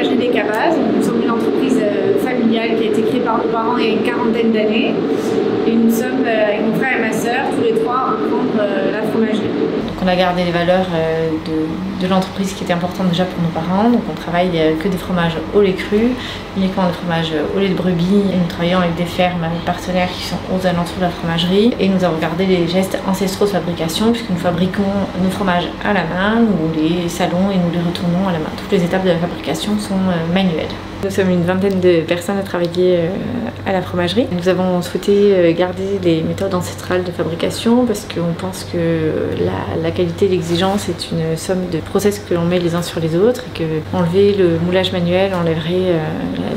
fromagerie des Cabazes. Nous sommes une entreprise familiale qui a été créée par nos parents il y a une quarantaine d'années. Et nous sommes, avec mon frère et ma sœur, tous les trois, à prendre la fromagerie. Donc on a gardé les valeurs de l'entreprise qui étaient importantes déjà pour nos parents. Donc on travaille que des fromages au lait cru, uniquement des fromages au lait de brebis. Et nous travaillons avec des fermes partenaires qui sont aux alentours de la fromagerie. Et nous avons gardé les gestes ancestraux de fabrication puisque nous fabriquons nos fromages à la main, nous les salons et nous les retournons à la main. Toutes les étapes de la fabrication sont manuelles. Nous sommes une vingtaine de personnes à travailler à la fromagerie. Nous avons souhaité garder les méthodes ancestrales de fabrication parce qu'on pense que la qualité et l'exigence est une somme de process que l'on met les uns sur les autres et que enlever le moulage manuel enlèverait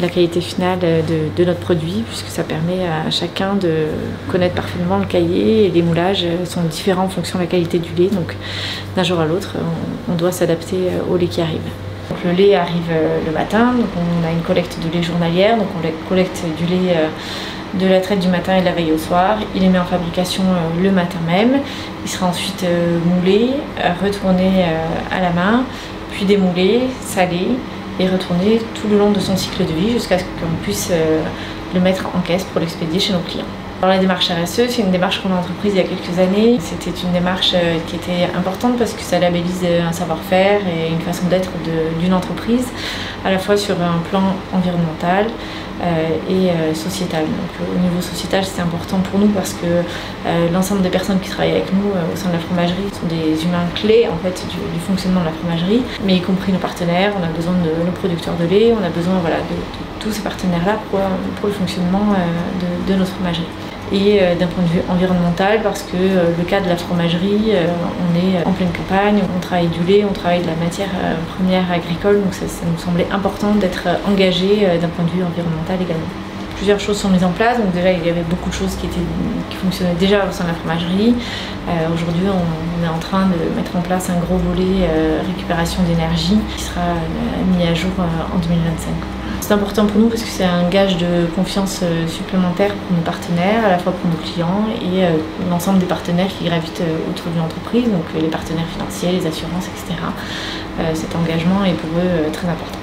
la qualité finale de notre produit puisque ça permet à chacun de connaître parfaitement le cahier et les moulages sont différents en fonction de la qualité du lait. Donc d'un jour à l'autre, on doit s'adapter au lait qui arrive. Donc, le lait arrive le matin, donc on a une collecte de lait journalière, donc on collecte du lait de la traite du matin et de la veille au soir. Il est mis en fabrication le matin même, il sera ensuite moulé, retourné à la main, puis démoulé, salé et retourné tout le long de son cycle de vie jusqu'à ce qu'on puisse le mettre en caisse pour l'expédier chez nos clients. Alors la démarche RSE, c'est une démarche qu'on a entreprise il y a quelques années. C'était une démarche qui était importante parce que ça labellise un savoir-faire et une façon d'être d'une entreprise, à la fois sur un plan environnemental et sociétal. Donc, au niveau sociétal, c'est important pour nous parce que l'ensemble des personnes qui travaillent avec nous au sein de la fromagerie sont des humains clés en fait, du fonctionnement de la fromagerie, mais y compris nos partenaires. On a besoin de nos producteurs de lait, on a besoin voilà, de tous ces partenaires-là pour le fonctionnement de notre fromagerie. Et d'un point de vue environnemental parce que le cas de la fromagerie, on est en pleine campagne, on travaille du lait, on travaille de la matière première agricole, donc ça nous semblait important d'être engagé d'un point de vue environnemental également. Plusieurs choses sont mises en place, donc déjà il y avait beaucoup de choses qui fonctionnaient déjà au sein de la fromagerie. Aujourd'hui on est en train de mettre en place un gros volet récupération d'énergie qui sera mis à jour en 2025. C'est important pour nous parce que c'est un gage de confiance supplémentaire pour nos partenaires, à la fois pour nos clients et l'ensemble des partenaires qui gravitent autour de l'entreprise, donc les partenaires financiers, les assurances, etc. Cet engagement est pour eux très important.